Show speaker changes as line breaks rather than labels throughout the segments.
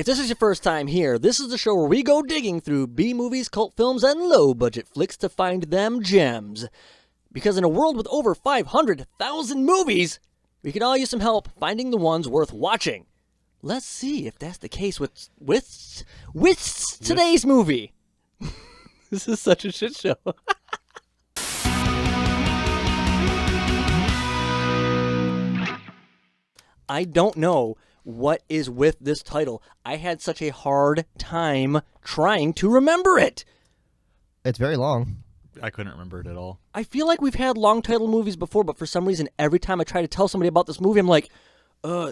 If this is your first time here, this is the show where we go digging through B-movies, cult films, and low-budget flicks to find them gems. Because in a world with over 500,000 movies, we could all use some help finding the ones worth watching. Let's see if that's the case with today's movie. This is such a shit show. I don't know what is with this title. I had such a hard time trying to remember it.
It's very long.
I couldn't remember it at all.
I feel like we've had long title movies before, but for some reason, every time I try to tell somebody about this movie, I'm like,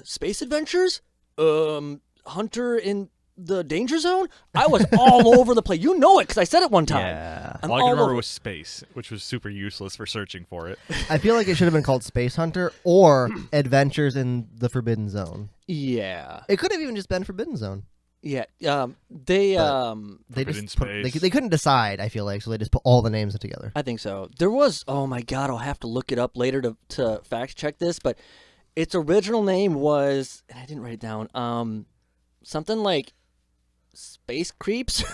Space Adventures? Hunter in the Danger Zone? I was all over the place. You know it, because I said it one time.
Yeah.
All I can remember was Space, which was super useless for searching for it.
I feel like it should have been called Spacehunter or Adventures in the Forbidden Zone.
Yeah.
It could have even just been Forbidden Zone.
Yeah.
They
Forbidden Space.
They couldn't decide, I feel like, so they just put all the names together.
I think so. There was, oh my God, I'll have to look it up later to fact check this, but its original name was, and I didn't write it down, something like Space Creeps,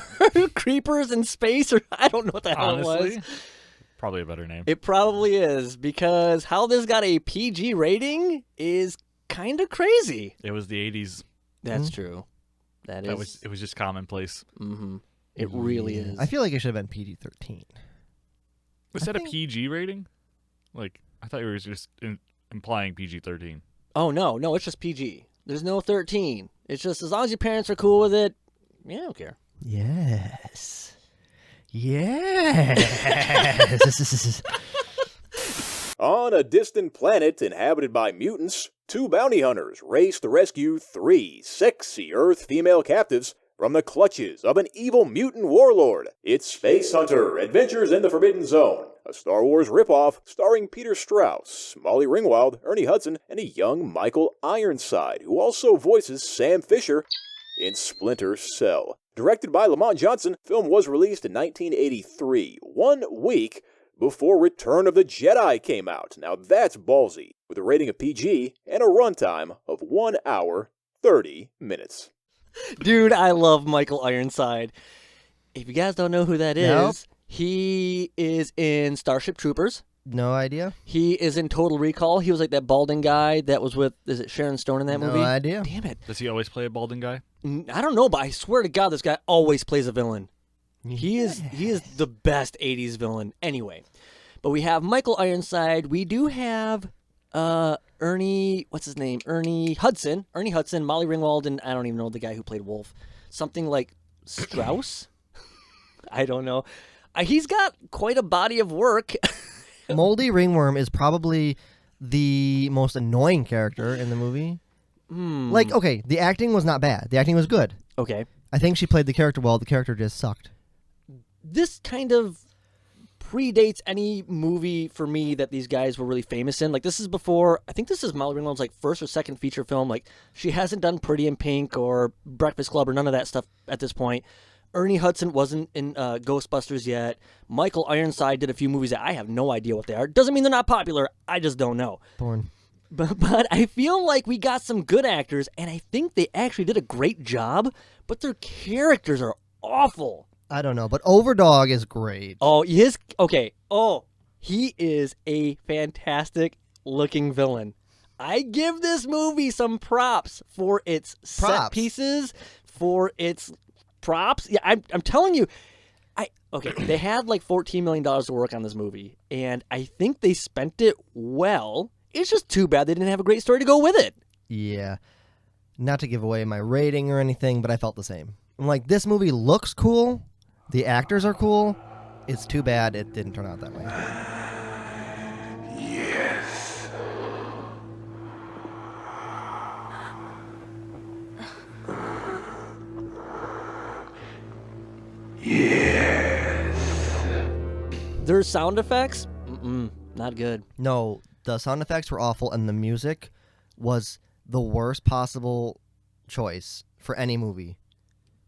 Creepers in Space, or I don't know what the hell it was.
Probably a better name.
It probably is, because how this got a PG rating is kind of crazy.
It was the 80s.
That's true.
It was just commonplace.
Mm-hmm. It really is.
I feel like it should have been PG-13.
Was that a PG rating? Like, I thought you were just implying PG-13.
Oh, no, it's just PG. There's no 13. It's just as long as your parents are cool with it, yeah, I don't care.
Yes.
On a distant planet inhabited by mutants, two bounty hunters race to rescue three sexy Earth female captives from the clutches of an evil mutant warlord. It's Spacehunter, Adventures in the Forbidden Zone, a Star Wars ripoff starring Peter Strauss, Molly Ringwald, Ernie Hudson, and a young Michael Ironside, who also voices Sam Fisher in Splinter Cell. Directed by Lamont Johnson, film was released in 1983, 1 week before Return of the Jedi came out. Now that's ballsy, with a rating of PG and a runtime of 1 hour, 30 minutes.
Dude, I love Michael Ironside. If you guys don't know who that is,
Nope.
He is in Starship Troopers.
No idea.
He is in Total Recall. He was like that balding guy that was with, is it Sharon Stone in that movie?
No idea.
Damn it.
Does he always play a balding guy?
I don't know, but I swear to God, this guy always plays a villain. He is the best 80s villain anyway. But we have Michael Ironside. We do have Ernie, what's his name? Ernie Hudson, Molly Ringwald, and I don't even know the guy who played Wolf. Something like Strauss? I don't know. He's got quite a body of work.
Moldy Ringworm is probably the most annoying character in the movie. Like, okay, the acting was not bad. The acting was good.
Okay.
I think she played the character well. The character just sucked.
This kind of predates any movie for me that these guys were really famous in. Like, this is before, I think this is Molly Ringwald's like first or second feature film. Like, she hasn't done Pretty in Pink or Breakfast Club or none of that stuff at this point. Ernie Hudson wasn't in Ghostbusters yet. Michael Ironside did a few movies that I have no idea what they are. Doesn't mean they're not popular. I just don't know.
Born.
But I feel like we got some good actors, and I think they actually did a great job, but their characters are awful.
I don't know, but Overdog is great.
Oh, he is a fantastic looking villain. I give this movie some props for its set pieces, for its props. Yeah, I'm telling you. They had like $14 million to work on this movie, and I think they spent it well. It's just too bad they didn't have a great story to go with it.
Yeah. Not to give away my rating or anything, but I felt the same. I'm like, this movie looks cool. The actors are cool. It's too bad it didn't turn out that way.
Yes. Yes.
Their sound effects? Not good.
No, the sound effects were awful, and the music was the worst possible choice for any movie.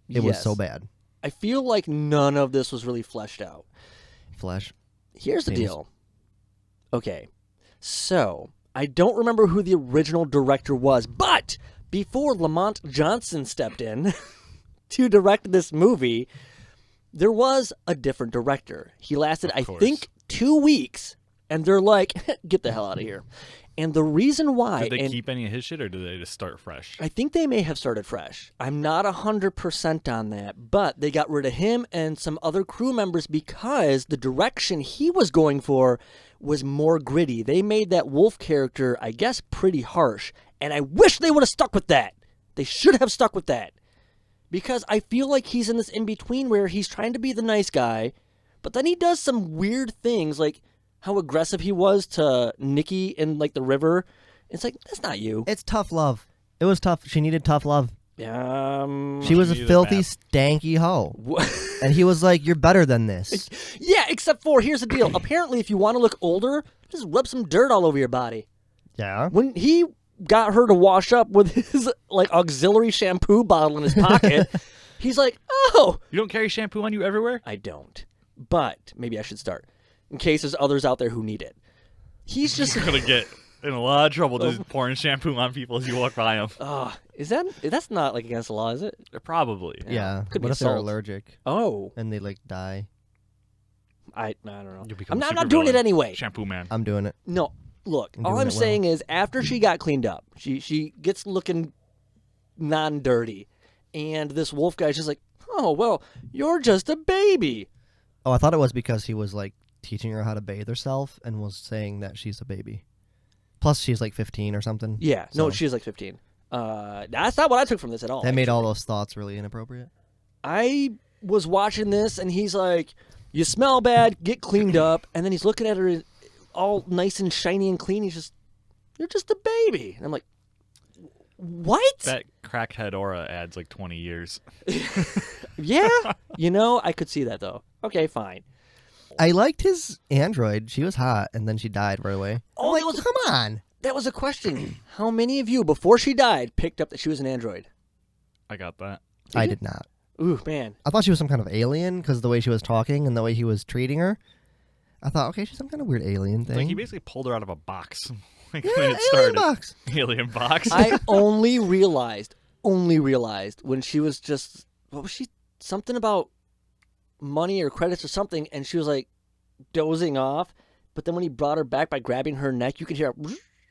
It was so bad.
I feel like none of this was really fleshed out.
Flesh.
Here's the deal. Okay, so I don't remember who the original director was, but before Lamont Johnson stepped in to direct this movie, there was a different director. He lasted, I think, 2 weeks, and they're like, get the hell out of here. And the reason why...
Did they keep any of his shit, or did they just start fresh?
I think they may have started fresh. I'm not 100% on that, but they got rid of him and some other crew members because the direction he was going for was more gritty. They made that wolf character, I guess, pretty harsh, and I wish they would have stuck with that. They should have stuck with that. Because I feel like he's in this in-between where he's trying to be the nice guy, but then he does some weird things, like how aggressive he was to Nikki in like the river. It's like, that's not you.
It's tough love. It was tough. She needed tough love. She was a
needed
filthy,
that.
stanky hoe. And he was like, you're better than this.
Yeah, except for, here's the deal. Apparently, if you want to look older, just rub some dirt all over your body.
Yeah.
When he got her to wash up with his like auxiliary shampoo bottle in his pocket, he's like, oh.
You don't carry shampoo on you everywhere?
I don't. But maybe I should start. In case there's others out there who need it. He's just...
You're going to get in a lot of trouble just pouring shampoo on people as you walk by them.
That's not like against the law, is it?
Probably.
Yeah.
Could be
What if they're
assault.
allergic
Oh.
and they like die?
I don't know.
You'll become
I'm
a
not doing it
supervillain.
anyway.
Shampoo man.
I'm doing it.
No, look,
I'm
all
doing
I'm
it well.
saying is after she got cleaned up, she gets looking non-dirty, and this wolf guy's just like, oh, well, you're just a baby.
Oh, I thought it was because he was like teaching her how to bathe herself and was saying that she's a baby. Plus, she's like 15 or something.
Yeah, no,
So
she's like 15. That's not what I took from this at all.
that made all
actually.
those thoughts really inappropriate.
I was watching this, and he's like, you smell bad, get cleaned up, and then he's looking at her all nice and shiny and clean. He's just, you're just a baby. And I'm like, what?
That crackhead aura adds like 20 years.
Yeah, I could see that, though. Okay, fine.
I liked his android. She was hot, and then she died right away.
Oh,
I'm
that was
come on.
That was a question. How many of you, before she died, picked up that she was an android?
I got that.
I did not.
Ooh, man.
I thought she was some kind of alien because the way she was talking and the way he was treating her. I thought, okay, she's some kind of weird alien thing.
Like he basically pulled her out of a box. Like
yeah,
when it
alien
started.
box.
Alien box.
I only realized when she was just, what was she, something about money or credits or something, and she was like dozing off, but then when he brought her back by grabbing her neck, you could hear a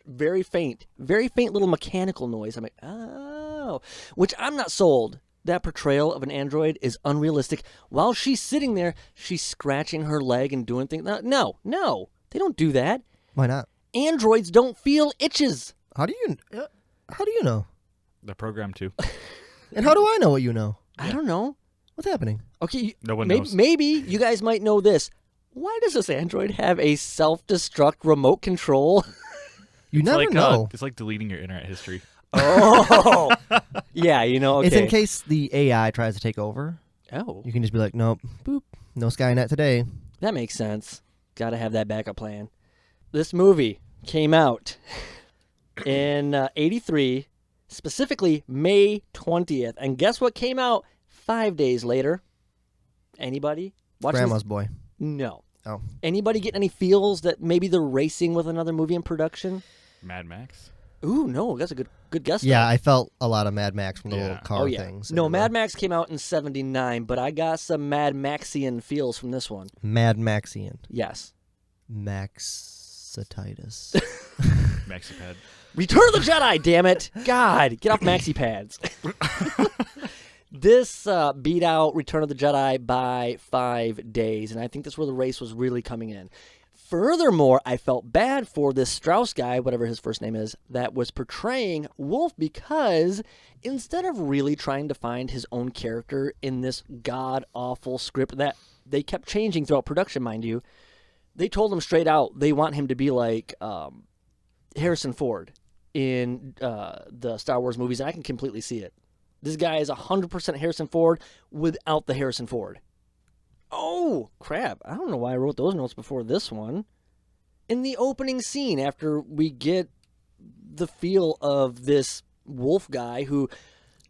very faint little mechanical noise. I'm like, oh, which I'm not sold. That portrayal of an android is unrealistic. While she's sitting there, she's scratching her leg and doing things. No, they don't do that.
Why not?
Androids don't feel itches.
How do you know?
The program too.
And how do I know what you know?
I don't know.
What's happening?
Okay,
No one knows.
Maybe you guys might know this. Why does this android have a self-destruct remote control?
You never
Like,
know.
it's like deleting your internet history.
Oh, yeah, okay.
It's in case the AI tries to take over.
Oh,
You can just be like, nope, boop, no Skynet today.
that makes sense. Got to have that backup plan. This movie came out in 83, specifically May 20th. And guess what came out 5 days later? Anybody? Watching
Grandma's
this?
boy.
No.
Oh.
Anybody get any feels that maybe they're racing with another movie in production?
Mad Max.
Ooh, no, that's a good guess.
Yeah,
though.
I felt a lot of Mad Max from the little
Yeah.
car
Oh, yeah.
things.
No,
everywhere.
Mad Max came out in 79, but I got some Mad Maxian feels from this one.
Mad Maxian.
Yes.
Maxititis.
Maxipad.
Return of the Jedi, damn it. God, get off maxi pads. This beat out Return of the Jedi by 5 days, and I think that's where the race was really coming in. Furthermore, I felt bad for this Strauss guy, whatever his first name is, that was portraying Wolf because instead of really trying to find his own character in this god-awful script that they kept changing throughout production, mind you, they told him straight out they want him to be like Harrison Ford in the Star Wars movies, and I can completely see it. This guy is 100% Harrison Ford without the Harrison Ford. Oh, crap. I don't know why I wrote those notes before this one. In the opening scene, after we get the feel of this wolf guy who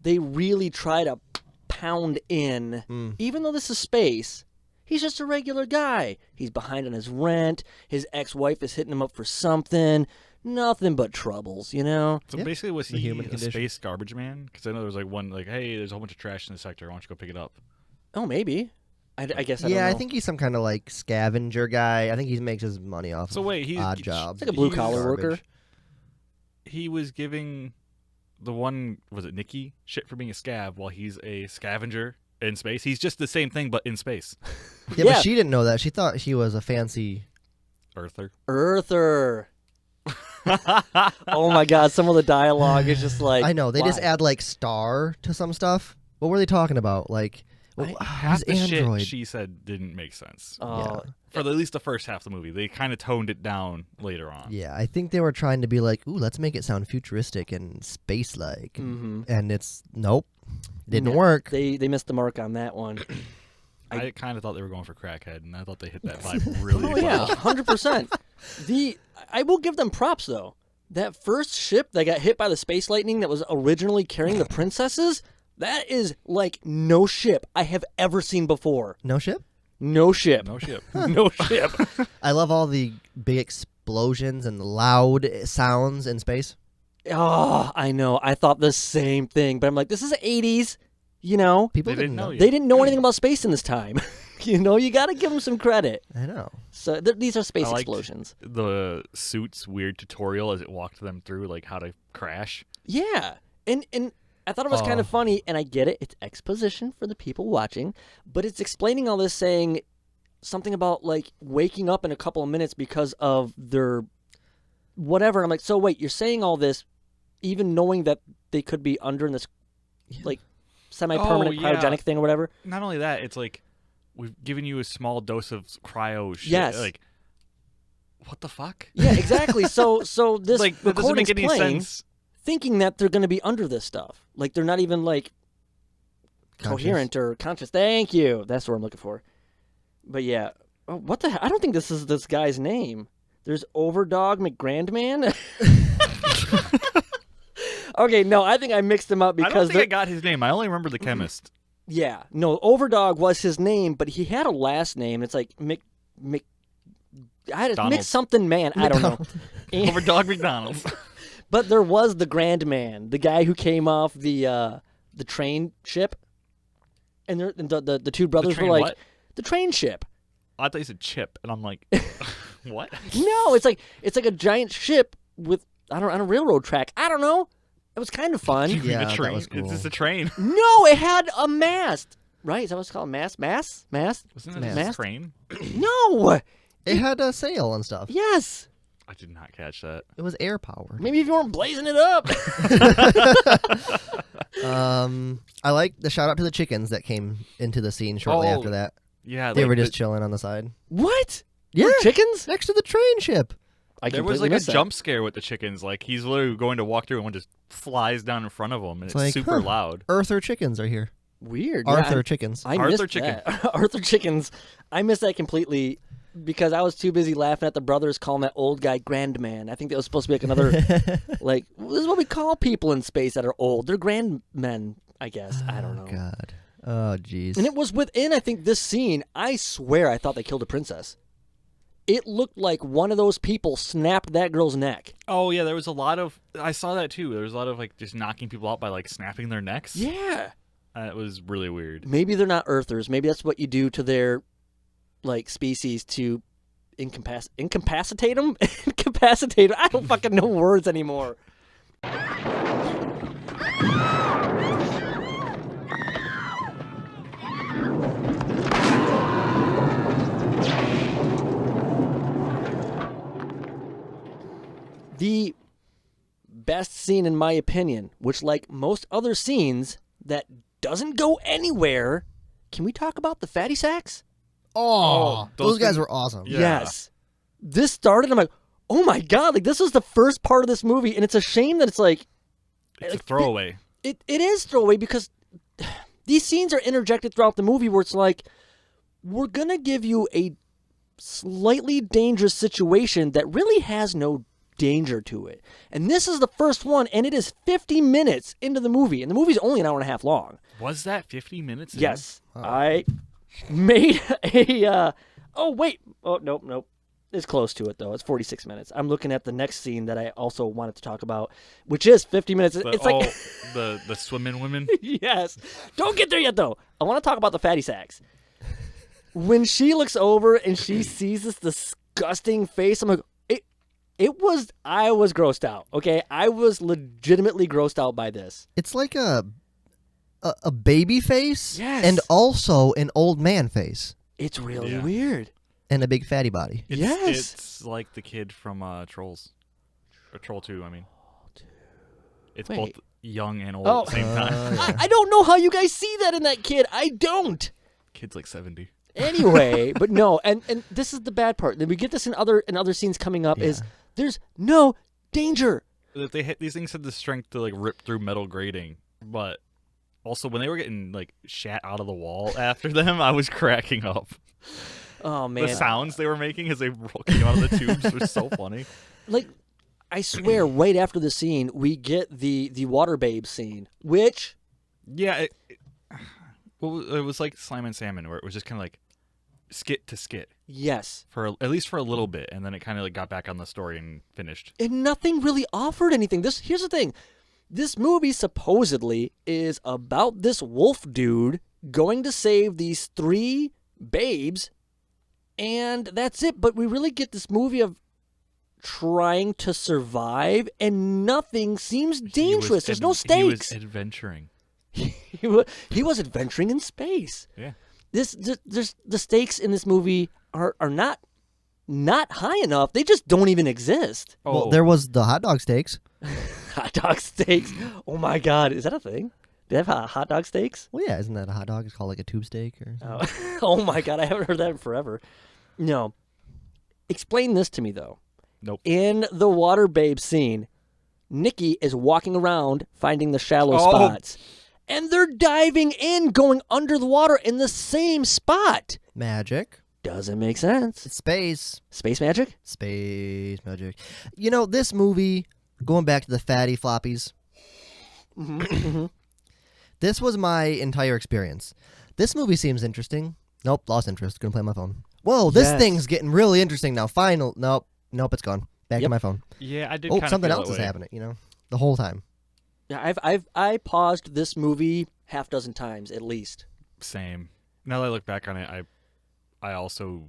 they really try to pound in, even though this is space, he's just a regular guy. He's behind on his rent. His ex-wife is hitting him up for something. nothing but troubles, you know?
So
Yep.
basically, was
The
he
human
a
condition.
space garbage man? Because I know there was like one, like, hey, there's a whole bunch of trash in the sector. Why don't you go pick it up?
Oh, maybe. I guess I don't
Yeah,
know.
I think he's some kind of like scavenger guy. I think he makes his money off
So
of
wait, he's
odd jobs.
It's like a blue-collar worker.
Garbage.
He was giving the one, was it Nikki, shit for being a scav while he's a scavenger in space. He's just the same thing, but in space.
Yeah,
Yeah.
but she didn't know that. She thought he was a fancy.
Earther.
Earther. Oh my God! Some of the dialogue is just like
I know they just
why?
add like star to some stuff. What were they talking about? Like,
Half the
he's Android.
shit she said didn't make sense.
Oh,
For at least the first half of the movie. They kind of toned it down later on.
Yeah, I think they were trying to be like, ooh, let's make it sound futuristic and space-like,
mhm.
and it's nope, didn't
No,
work.
They missed the mark on that one.
I kind of thought they were going for crackhead, and I thought they hit that vibe really
Oh
well.
yeah, 100%. I will give them props though. That first ship that got hit by the space lightning that was originally carrying the princesses, that is like no ship I have ever seen before.
No ship.
No ship.
No shit.
No ship.
I love all the big explosions and loud sounds in space.
Oh, I know. I thought the same thing, but I'm like, this is the 80s, you know.
People
They didn't know yet.
They didn't know anything about space in this time. You know, you got to give them some credit.
I know.
So these are space
I liked
explosions.
The suit's weird tutorial as it walked them through like how to crash.
Yeah. And I thought it was kind of funny, and I get it. It's exposition for the people watching, but it's explaining all this, saying something about like waking up in a couple of minutes because of their whatever. I'm like, so wait, you're saying all this even knowing that they could be under in this like semi-permanent
Oh, yeah.
cryogenic thing or whatever?
Not only that, it's like we've given you a small dose of cryo shit.
Yes.
Like, what the fuck?
Yeah, exactly. So this
Like, that doesn't
recording's
make any
playing,
sense.
thinking that they're going to be under this stuff. Like they're not even like coherent or conscious. Thank you. That's what I'm looking for. But yeah, oh, what the hell? I don't think this is this guy's name. There's Overdog McGrandman. Okay, no, I think I mixed them up
I don't
because
think I got his name. I only remember the chemist.
yeah, no, Overdog was his name, but he had a last name. It's like Mc I had to
Donald.
mix something man. I don't know. And-
Over Dog McDonald's.
But there was the Grand Man, the guy who came off the train ship, and the two brothers
train
were like
what?
the train ship.
I thought you said chip, and I'm like, what?
No, it's like a giant ship with on a railroad track. I don't know. It was kind of fun.
You mean
Yeah,
a
that
train?
was cool.
It's just a train.
No, it had a mast. Right? Is that what it's called? Mast?
Wasn't it
Mast.
just a train?
No.
It had a sail and stuff.
Yes.
I did not catch that.
It was air powered.
Maybe if you weren't blazing it up.
I like the shout out to the chickens that came into the scene shortly
Oh,
after that.
Yeah,
They
like
were just chilling on the side.
What?
Yeah,
Were chickens?
next to the train ship.
I
there was
completely
like a
missed that.
jump scare with the chickens. Like he's literally going to walk through and one just flies down in front of him, and it's
like,
super
huh.
loud.
Earther chickens are here.
Weird.
Arthur
Yeah,
chickens.
I
Arthur
missed
chicken.
that. Arthur chickens. I missed that completely because I was too busy laughing at the brothers calling that old guy Grandman. I think that was supposed to be like another, like, this is what we call people in space that are old. They're grandmen, I guess. I don't know.
God. Oh, jeez.
And it was within, I think, this scene. I swear I thought they killed a princess. It looked like one of those people snapped that girl's neck.
Oh yeah, there was a lot of. I saw that too. There was a lot of like just knocking people out by like snapping their necks.
Yeah.
It was really weird.
Maybe they're not Earthers. Maybe that's what you do to their, like, species to incapacitate them? Incapacitate them? I don't fucking know words anymore. The best scene, in my opinion, which, like most other scenes that doesn't go anywhere, can we talk about the fatty sacks?
Oh,
those
those guys
things-
were awesome.
Yeah.
Yes. This started, I'm like, oh my God, like this is the first part of this movie, and it's a shame that it's like,
It's a throwaway.
it is throwaway because these scenes are interjected throughout the movie where it's like, we're going to give you a slightly dangerous situation that really has no danger to it. And this is the first one, and it is 50 minutes into the movie, and the movie's only an hour and a half long.
Was that 50 minutes? in?
Yes. I made a, oh, wait. Oh, nope. It's close to it, though. It's 46 minutes. I'm looking at the next scene that I also wanted to talk about, which is 50 minutes. It's like
the swimming women.
Yes. Don't get there yet, though. I want to talk about the fatty sacks. When she looks over and she sees this disgusting face, I'm like, I was grossed out. Okay, I was legitimately grossed out by this.
It's like a baby face,
Yes.
and also an old man face,
It's really weird.
and a big fatty body.
Yes.
It's like the kid from Trolls. Or Troll 2, I mean. It's
Wait.
both young and old
Oh.
at the same time.
I don't know how you guys see that in that kid. I don't.
Kid's like 70.
Anyway, but no, and this is the bad part. Then we get this in other scenes coming up. Is there's no danger.
If they hit, these things had the strength to like rip through metal grating, but also when they were getting like shat out of the wall after them, I was cracking up.
Oh man,
The sounds they were making as they came out of the tubes was so funny.
like I swear, right after the scene, we get the water babe scene, which
Yeah, it was like Slime and Salmon, where it was just kind of like skit to skit
yes,
for at least for a little bit, and then it kind of like got back on the story and finished.
and nothing really offered anything. Here's the thing. This movie supposedly is about this wolf dude going to save these 3 babes, and that's it. But we really get this movie of trying to survive, and nothing seems dangerous. There's no stakes.
He was adventuring.
he was adventuring in space.
Yeah.
There's the stakes in this movie are not high enough. They just don't even exist.
Well, there was the hot dog steaks.
Hot dog steaks. Oh my God, is that a thing? Do they have hot dog steaks?
Well, yeah, isn't that a hot dog? It's called like a tube steak or something.
Oh my God, I haven't heard that in forever. No. Explain this to me though.
Nope.
In the water babe scene, Nikki is walking around finding the shallow spots. And they're diving in, going under the water in the same spot.
Magic.
Doesn't make sense.
It's space.
Space magic?
Space magic. You know, this movie, going back to the fatty floppies, this was my entire experience. This movie seems interesting. Nope, lost interest. Gonna play on my phone. Whoa, this
Yes.
thing's getting really interesting now. Nope, it's gone. Back to my phone.
Yeah, I did.
Oh,
kinda
something
feel
else
that
is
way.
happening, the whole time.
Yeah, I paused this movie half dozen times at least.
Same. Now that I look back on it, I also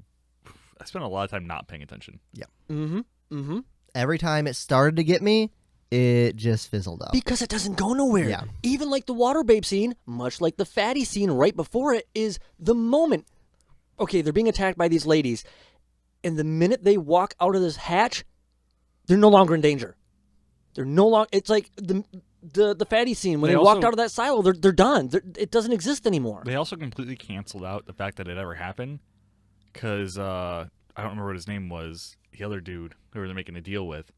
spent a lot of time not paying attention.
Every time it started to get me, it just fizzled out.
Because it doesn't go nowhere.
Yeah.
Even like the water babe scene, much like the fatty scene right before it, is the moment. Okay, they're being attacked by these ladies, and the minute they walk out of this hatch, they're no longer in danger. They're no longer. It's like the fatty scene when
They
they walked
also-
out of that silo. They're done. It doesn't exist anymore.
They also completely canceled out the fact that it ever happened, because I don't remember what his name was. The other dude who they were making a deal with.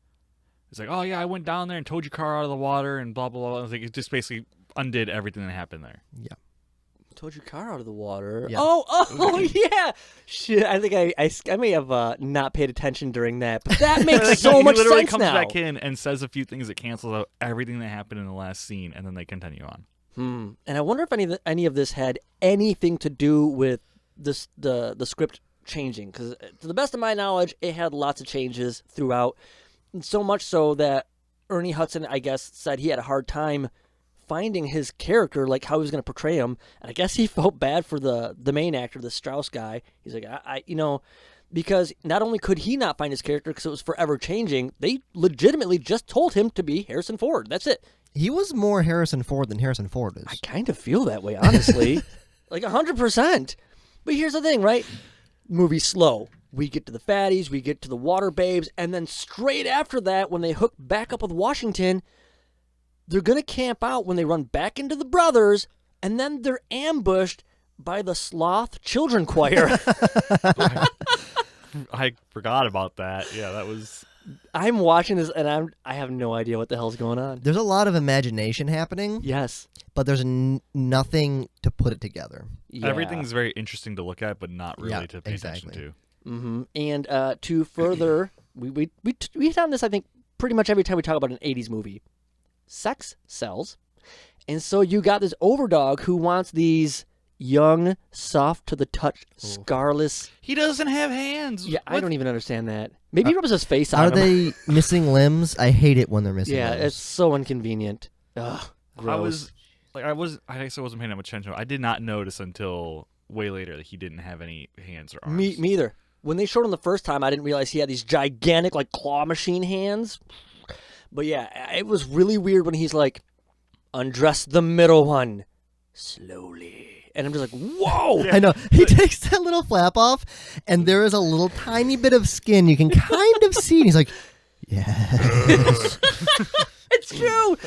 It's like, oh yeah, I went down there and towed your car out of the water and blah blah blah. It's like it just basically undid everything that happened there.
Yeah.
Towed your car out of the water.
Yeah.
Oh yeah. Shit, I think I may have not paid attention during that, but that makes
Like,
so
he
much
literally
sense
comes
now.
back in and says a few things that cancels out everything that happened in the last scene, and then they continue on.
And I wonder if any of this had anything to do with this the script changing, because to the best of my knowledge, it had lots of changes throughout, and so much so that Ernie Hudson, I guess, said he had a hard time finding his character, like how he was going to portray him, and I guess he felt bad for the main actor, the Strauss guy. He's like, I because not only could he not find his character because it was forever changing, they legitimately just told him to be Harrison Ford. That's it.
He was more Harrison Ford than Harrison Ford is.
I kind of feel that way, honestly. Like 100%. But here's the thing, right? Movie's slow. We get to the fatties, we get to the water babes, and then straight after that, when they hook back up with Washington, they're going to camp out when they run back into the brothers, and then they're ambushed by the sloth children choir.
I forgot about that. Yeah, that was.
I'm watching this, and I have no idea what the hell's going on.
There's a lot of imagination happening,
Yes.
but there's nothing to put it together.
Yeah.
Everything's very interesting to look at, but not really
Yeah,
to pay
exactly.
attention to.
Mm-hmm. And to further, we hit on this, I think, pretty much every time we talk about an 80s movie. Sex sells. And so you got this overdog who wants these young, soft to the touch, scarless.
He doesn't have hands.
Yeah, I don't even understand that. Maybe he rubs his face
Are
on him.
they missing limbs? I hate it when they're missing
Yeah,
limbs.
it's so inconvenient. Ugh, gross.
I guess I wasn't paying that much attention. I did not notice until way later that he didn't have any hands or arms.
Me either. When they showed him the first time, I didn't realize he had these gigantic, like, claw machine hands. But yeah, it was really weird when he's like, undress the middle one slowly. And I'm just like, whoa!
I know. He takes that little flap off, and there is a little tiny bit of skin you can kind of see. And he's like, yes.
It's true!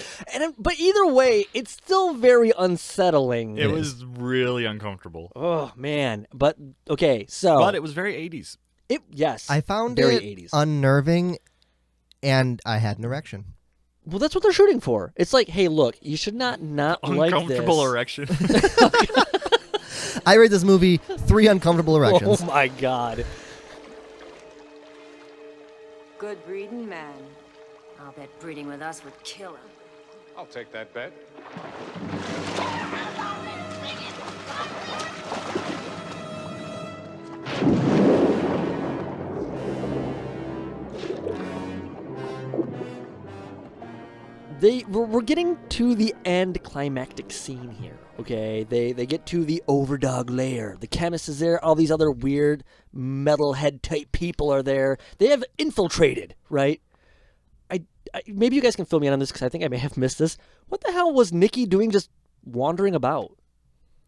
But either way, it's still very unsettling.
It was really uncomfortable.
Oh, man. But, okay, so...
But it was very 80s.
Yes.
I found
very
it
80s.
unnerving, and I had an erection.
Well, that's what they're shooting for. It's like, hey, look, you should not like this.
Uncomfortable erection.
I rate this movie 3 uncomfortable erections.
Oh, my God.
Good breeding man. I'll bet breeding with us would kill him.
I'll take that bet.
We're getting to the end climactic scene here, okay? They get to the overdog lair. The chemist is there. All these other weird metalhead type people are there. They have infiltrated, right? Maybe you guys can fill me in on this because I think I may have missed this. What the hell was Nikki doing just wandering about?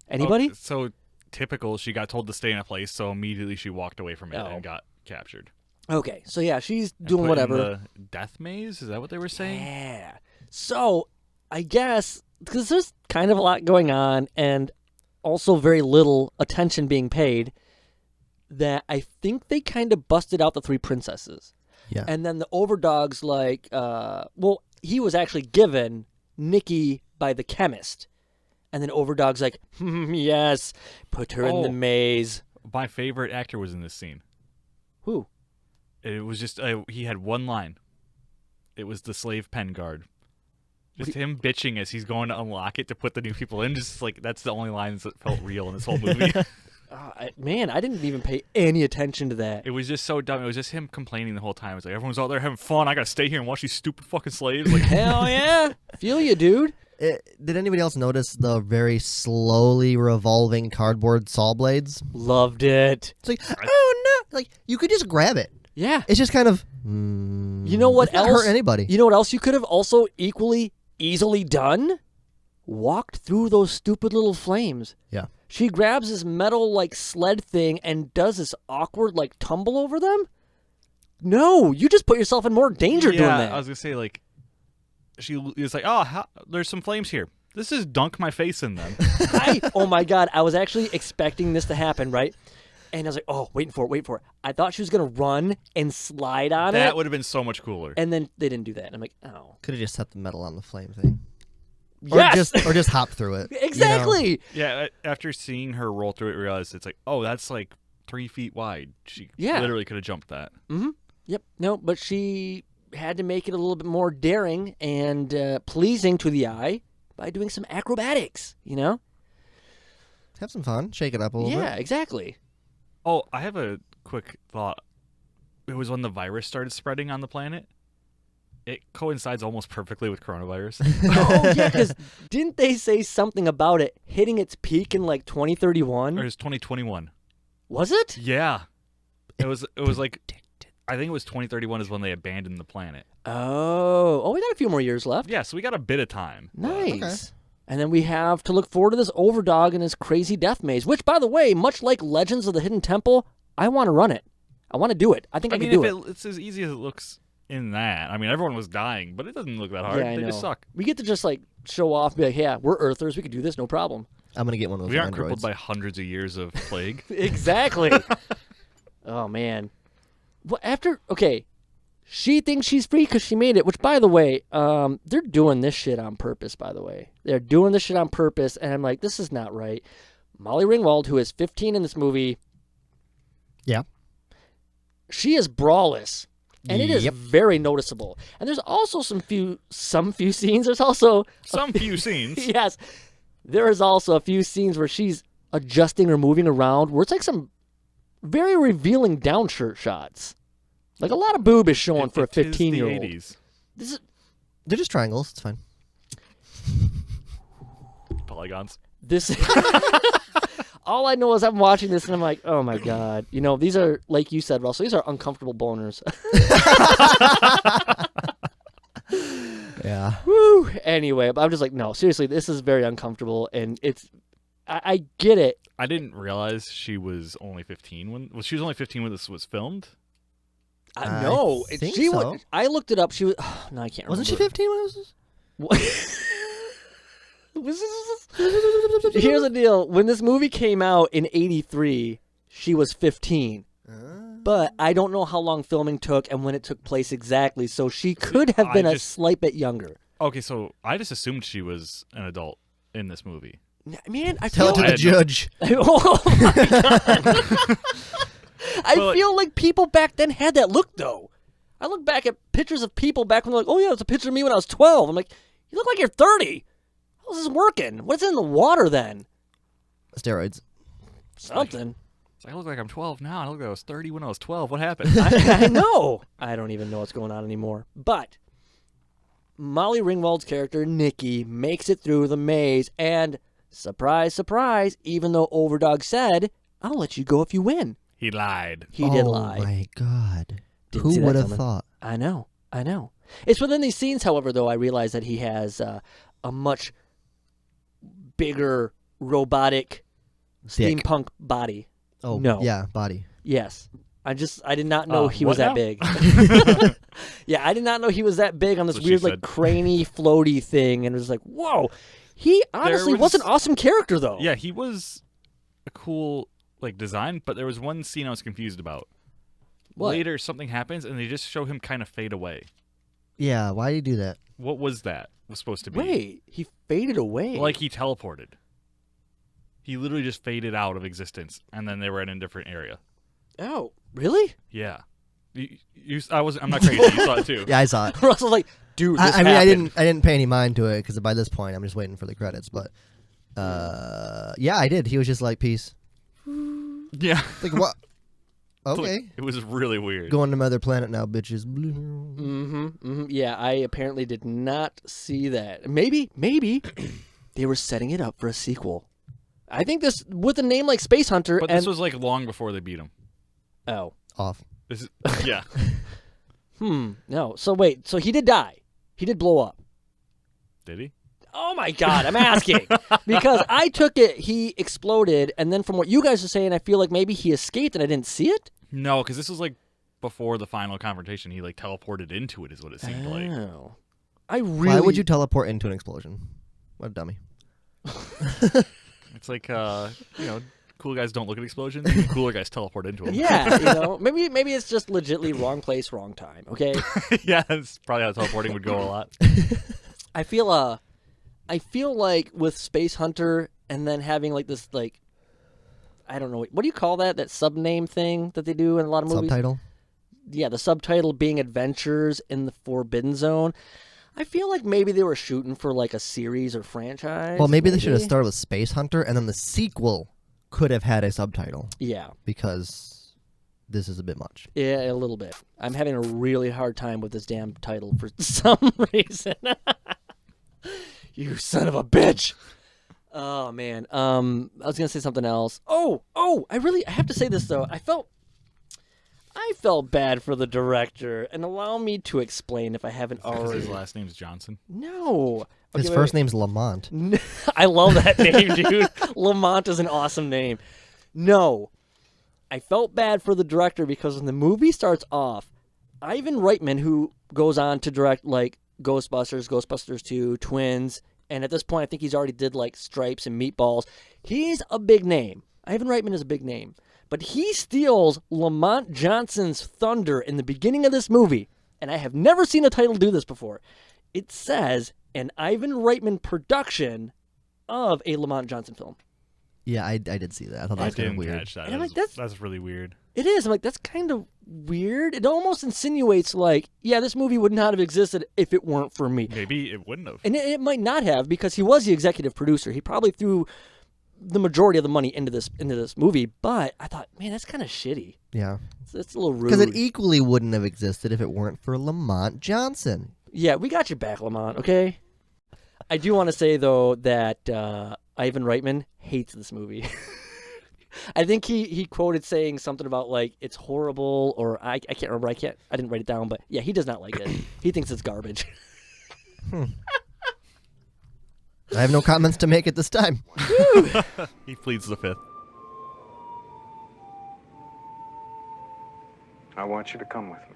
Anybody?
Oh, so typical, she got told to stay in a place, so immediately she walked away from it
Oh.
and got captured.
Okay, so yeah, she's
And
doing
put in
whatever.
the death maze? Is that what they were saying?
Yeah. So, I guess, because there's kind of a lot going on and also very little attention being paid, that I think they kind of busted out the 3 princesses.
Yeah.
And then the overdog's like, he was actually given Nikki by the chemist. And then overdog's like, yes, put her in the maze.
My favorite actor was in this scene.
Who?
It was just, he had one line. It was the slave pen guard. Just him bitching as he's going to unlock it to put the new people in. Just like, that's the only lines that felt real in this whole movie.
Man, I didn't even pay any attention to that.
It was just so dumb. It was just him complaining the whole time. It's like, everyone's out there having fun. I got to stay here and watch these stupid fucking slaves. Like,
Hell yeah. Feel you, dude.
Did anybody else notice the very slowly revolving cardboard saw blades?
Loved it.
It's like, oh no! Like, you could just grab it.
Yeah.
It's just kind of.
You know what
it's not
else?
hurt anybody.
You know what else you could have also easily done? Walked through those stupid little flames.
Yeah.
She grabs this metal like sled thing and does this awkward like tumble over them. No, you just put yourself in more danger doing that.
I was gonna say, like, she was like, there's some flames here. This is dunk my face in them.
Oh my God, I was actually expecting this to happen, right? And I was like, oh, wait for it. I thought she was going to run and slide on it.
That would have been so much cooler.
And then they didn't do that. And I'm like, oh.
Could have just set the metal on the flame thing.
Yes!
Or just hop through it.
Exactly.
You know?
Yeah, after seeing her roll through it, realized it's like, oh, that's like 3 feet wide. She
Yeah.
literally could have jumped that.
Mm-hmm. Yep. No, but she had to make it a little bit more daring and pleasing to the eye by doing some acrobatics, you know?
Have some fun. Shake it up a little bit.
Yeah, exactly.
Oh, I have a quick thought. It was when the virus started spreading on the planet. It coincides almost perfectly with coronavirus.
Oh, yeah, because didn't they say something about it hitting its peak in like 2031?
Or it was 2021.
Was it?
Yeah. It was like, I think it was 2031 is when they abandoned the planet.
Oh, we got a few more years left.
Yeah, so we got a bit of time.
Nice.
Okay.
And then we have to look forward to this overdog and his crazy death maze, which, by the way, much like Legends of the Hidden Temple, I want to run it. I want to do it. I think I can do it.
It's as easy as it looks in that. I mean, everyone was dying, but it doesn't look that hard.
Yeah, I
They
know.
just suck.
We get to just like show off, be like, yeah, we're Earthers. We could do this, no problem.
I'm going to get one of those
We aren't
androids.
crippled by hundreds of years of plague.
Exactly. Oh, man. Well, okay, she thinks she's free because she made it, which, by the way, they're doing this shit on purpose, by the way. They're doing this shit on purpose, and I'm like, this is not right. Molly Ringwald, who is 15 in this movie,
Yeah.
she is braless, and it is
Yep.
very noticeable. And there's also some few scenes. There's also
Some few scenes.
yes, there is also a few scenes where she's adjusting or moving around where it's like some very revealing downshirt shots. Like a lot of boob is showing for a 15-year-old.
This
This is
They're just triangles. It's fine.
polygons.
this. All I know is I'm watching this and I'm like, oh my god, these are, like you said, Russell. These are uncomfortable boners.
Yeah.
Woo. Anyway, but I'm just like, no, seriously, this is very uncomfortable, and I get it.
I didn't realize she was only 15 she was only 15 when this was filmed.
No,
I think
she
so.
was. I looked it up. She was. No, I can't.
Wasn't she
remember.
15 when it was?
Here's the deal. When this movie came out in '83, she was 15. But I don't know how long filming took and when it took place exactly, so she could have been a slight bit younger.
Okay, so I just assumed she was an adult in this movie.
Man, I
Tell it
feel
to the judge.
Oh my God. I feel like people back then had that look, though. I look back at pictures of people back when they're like, oh, yeah, it's a picture of me when I was 12. I'm like, you look like you're 30. How's this working? What's in the water then?
Steroids.
Something.
It's like, I look like I'm 12 now. I look like I was 30 when I was 12. What happened?
I know. I don't even know what's going on anymore. But Molly Ringwald's character, Nikki, makes it through the maze. And surprise, surprise, even though Overdog said, I'll let you go if you win.
He lied.
He did lie.
Oh, my God.
Didn't see
Who
that
would have
coming.
thought?
I know. It's within these scenes, however, though, I realize that he has a much bigger robotic
Dick.
steampunk body.
Oh,
No.
yeah, body.
Yes. I did not know he was
what
that
now?
big. Yeah, I did not know he was that big on this
That's what
weird,
she
like,
said.
craney, floaty thing. And it was like, whoa. He honestly was an awesome character, though.
Yeah, he was a cool design, but there was one scene I was confused about.
What?
Later, something happens, and they just show him kind of fade away.
Yeah, why do you do that?
What was that? Was supposed to be?
Wait, he faded away.
Like he teleported. He literally just faded out of existence, and then they were in a different area.
Oh, really?
Yeah. I'm not crazy. You saw it too.
Yeah, I saw it.
Russell's like, dude, this
I mean,
happened.
I didn't pay any mind to it because by this point I'm just waiting for the credits. But yeah, I did. He was just like, peace.
Yeah.
Like what? Okay.
It was really weird.
Going to Mother Planet now, bitches.
Yeah, I apparently did not see that. Maybe they were setting it up for a sequel. I think this, with a name like Spacehunter,
But this was long before they beat him.
Oh.
Off.
This is, yeah.
No. So wait, so he did die. He did blow up.
Did he?
Oh my God, I'm asking. Because I took it, he exploded, and then from what you guys are saying, I feel like maybe he escaped and I didn't see it?
No, because this was before the final confrontation. He teleported into it is what it seemed like.
Oh. Why
Why would you teleport into an explosion? What a dummy.
It's like, cool guys don't look at explosions. Cooler guys teleport into them.
Yeah, maybe it's just legitly wrong place, wrong time, okay?
Yeah, that's probably how teleporting would go a lot.
I feel like with Spacehunter and then having this I don't know, what do you call that sub-name thing that they do in a lot of movies?
Subtitle?
Yeah, the subtitle being Adventures in the Forbidden Zone. I feel like maybe they were shooting for a series or franchise.
Well, maybe they should have started with Space Hunter, and then the sequel could have had a subtitle
Yeah.
because this is a bit much.
Yeah, a little bit. I'm having a really hard time with this damn title for some reason. You son of a bitch. Oh man. I was gonna say something else. Oh, I have to say this though. I felt bad for the director, and allow me to explain if I haven't
Because
already.
his last name's Johnson.
No.
His
Okay,
first
wait.
name's Lamont.
I love that name, dude. Lamont is an awesome name. No. I felt bad for the director because when the movie starts off, Ivan Reitman, who goes on to direct Ghostbusters, Ghostbusters 2, Twins, and at this point I think he's already did Stripes and Meatballs. He's a big name. Ivan Reitman is a big name. But he steals Lamont Johnson's thunder in the beginning of this movie, and I have never seen a title do this before. It says an Ivan Reitman production of a Lamont Johnson film.
Yeah, I did see that. I thought that
I
was kind of
didn't
weird.
catch that.
And I'm like,
That's really weird.
It is. I'm like, that's kind of weird. It almost insinuates this movie would not have existed if it weren't for me.
Maybe it wouldn't have.
And it might not have because he was the executive producer. He probably threw the majority of the money into this movie, but I thought, man, that's kind of shitty.
Yeah.
It's a little rude.
Because it equally wouldn't have existed if it weren't for Lamont Johnson.
Yeah, we got your back, Lamont, okay? I do want to say, though, that Ivan Reitman hates this movie. I think he quoted saying something about, like, it's horrible, or I can't remember. I didn't write it down, but yeah, he does not like it. He thinks it's garbage.
I have no comments to make at this time.
He pleads the fifth.
I want you to come with me.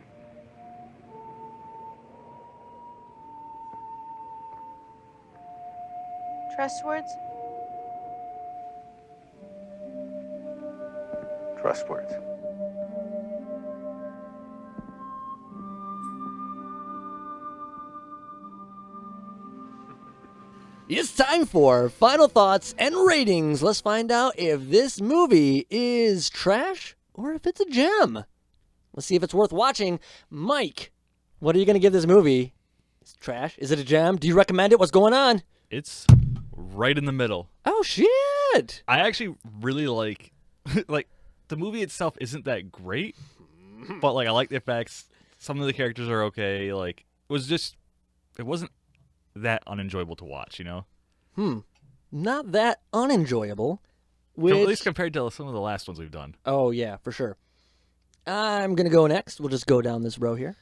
Trust words?
Trust words.
It's time for final thoughts and ratings. Let's find out if this movie is trash or if it's a gem. Let's see if it's worth watching. Mike, what are you going to give this movie? It's trash. Is it a gem? Do you recommend it? What's going on?
It's right in the middle.
Oh, shit.
I actually really like the movie itself isn't that great, but like I like the effects. Some of the characters are okay. Like it wasn't that unenjoyable to watch, you know?
Not that unenjoyable.
At least compared to some of the last ones we've done.
Oh, yeah, for sure. I'm going to go next. We'll just go down this row here.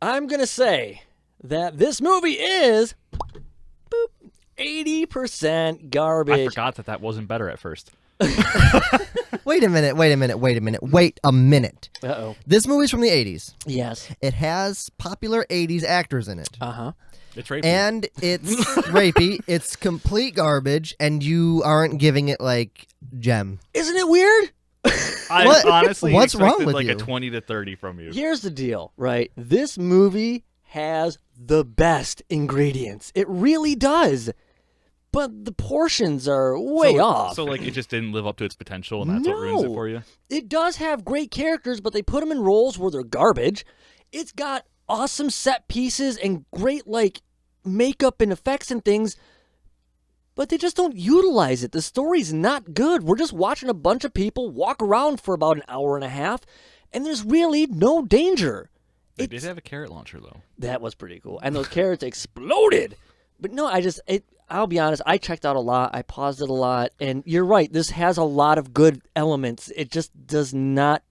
I'm going to say that this movie is 80% garbage.
I forgot that wasn't better at first.
Wait a minute. Wait a minute.
Uh-oh.
This movie's from the 80s.
Yes.
It has popular 80s actors in it.
Uh-huh.
It's rapey.
And it's rapey. It's complete garbage, and you aren't giving it, like, gem.
Isn't it weird?
I
What?
honestly
What's wrong
expected
with
like
you?
a 20 to 30 from you.
Here's the deal, right? This movie has the best ingredients. It really does. But the portions are way off.
So, like, it just didn't live up to its potential, and that's what ruins it for you?
It does have great characters, but they put them in roles where they're garbage. It's got awesome set pieces and great, like, makeup and effects and things, but they just don't utilize it. The story's not good. We're just watching a bunch of people walk around for about an hour and a half, and there's really no danger.
They did have a carrot launcher, though.
That was pretty cool. And those carrots exploded. But no, I'll be honest, I checked out a lot. I paused it a lot. And you're right, this has a lot of good elements. It just does not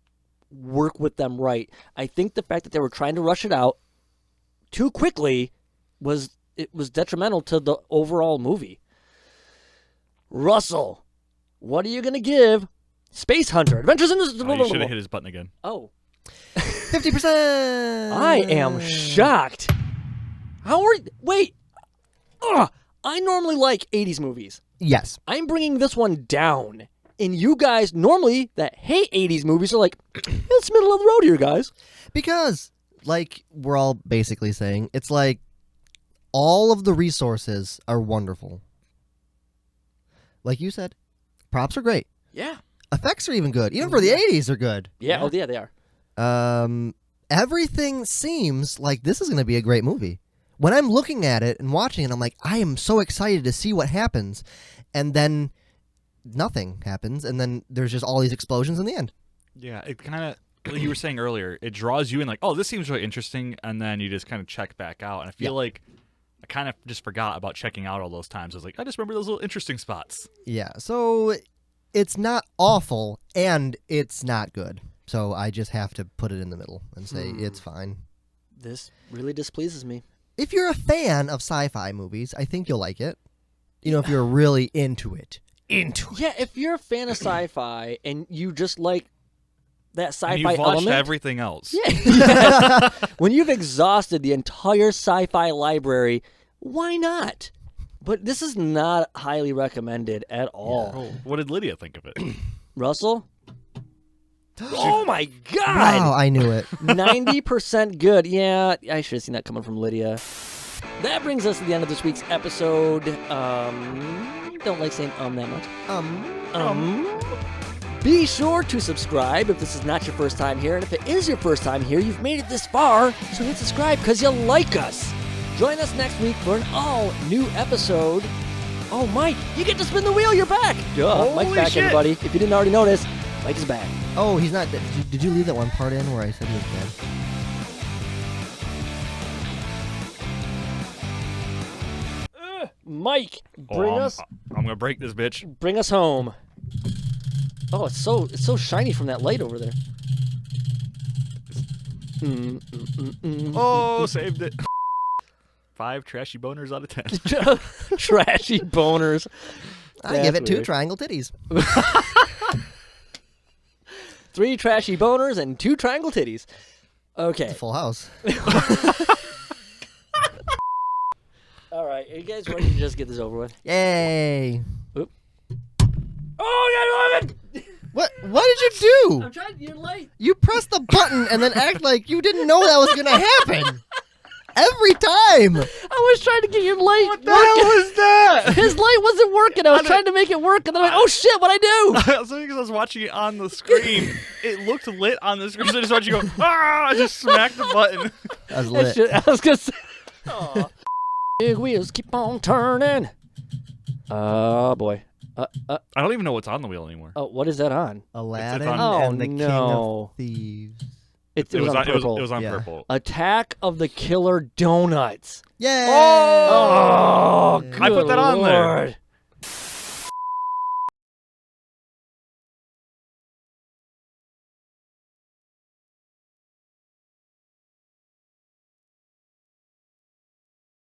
work with them right. I think the fact that they were trying to rush it out too quickly was detrimental to the overall movie. Russell, what are you going to give Spacehunter? Adventures in the...
Oh, you should have hit his button again.
Oh.
50%!
I am shocked. How are you... Wait. Ugh. I normally like 80s movies.
Yes.
I'm bringing this one down. And you guys normally that hate 80s movies are like, it's middle of the road here, guys.
Because, like we're all basically saying, it's like all of the resources are wonderful. Like you said, props are great.
Yeah.
Effects are even good. Even for the 80s are good.
Yeah. Oh, yeah, they are.
Everything seems like this is going to be a great movie. When I'm looking at it and watching it, I'm like, I am so excited to see what happens. And then nothing happens. And then there's just all these explosions in the end.
Yeah, it kind of, like you were saying earlier, it draws you in like, oh, this seems really interesting. And then you just kind of check back out. And I feel like I kind of just forgot about checking out all those times. I was like, I just remember those little interesting spots.
Yeah, so it's not awful and it's not good. So I just have to put it in the middle and say it's fine.
This really displeases me.
If you're a fan of sci-fi movies, I think you'll like it. You know, if you're really into it.
Yeah, if you're a fan of sci-fi and you just like that sci-fi
And you've watched
element,
everything else.
yeah. When you've exhausted the entire sci-fi library, why not? But this is not highly recommended at all.
Oh, what did Lydia think of it?
Russell? Oh my God!
Wow, I knew it.
90% good. Yeah, I should have seen that coming from Lydia. That brings us to the end of this week's episode. Don't like saying that much. Be sure to subscribe if this is not your first time here. And if it is your first time here, you've made it this far, so hit subscribe because you like us. Join us next week for an all-new episode Oh, Mike, you get to spin the wheel. You're back. Duh. Mike's
Holy
back,
shit.
everybody. If you didn't already notice, Mike is back.
Oh, he's not dead. Did you leave that one part in where I said he was dead?
Mike, bring
I'm gonna break this bitch.
bring us home. Oh, it's so shiny from that light over there.
Oh, saved it. 5 trashy boners out of 10.
Trashy boners.
I
That's
give it 2
weird.
triangle titties.
3 trashy boners and 2 triangle titties. Okay.
Full house.
All right. Are you guys ready to just get this over with?
Yay!
Oh, yeah,
What did you do?
I'm trying. You're late.
You pressed the button and then act like you didn't know that was gonna happen. Every time.
I was trying to get your light.
What the hell was that?
His light wasn't working. I was trying to make it work, and then I'm like, oh shit, what'd I do?
So because I was watching it on the screen, it looked lit on the screen. So I just watched you go, ah! I just smacked the button.
That was
That
lit.
shit, I was gonna say. Aw. Big wheels keep on turning. Oh boy.
I don't even know what's on the wheel anymore.
Oh, what is that on?
Aladdin
on-
and the
Oh,
King
no.
of Thieves.
It was on purple.
It was on
Yeah.
purple.
Attack of the Killer Donuts.
Yay!
Oh,
I put that on there.
Lord.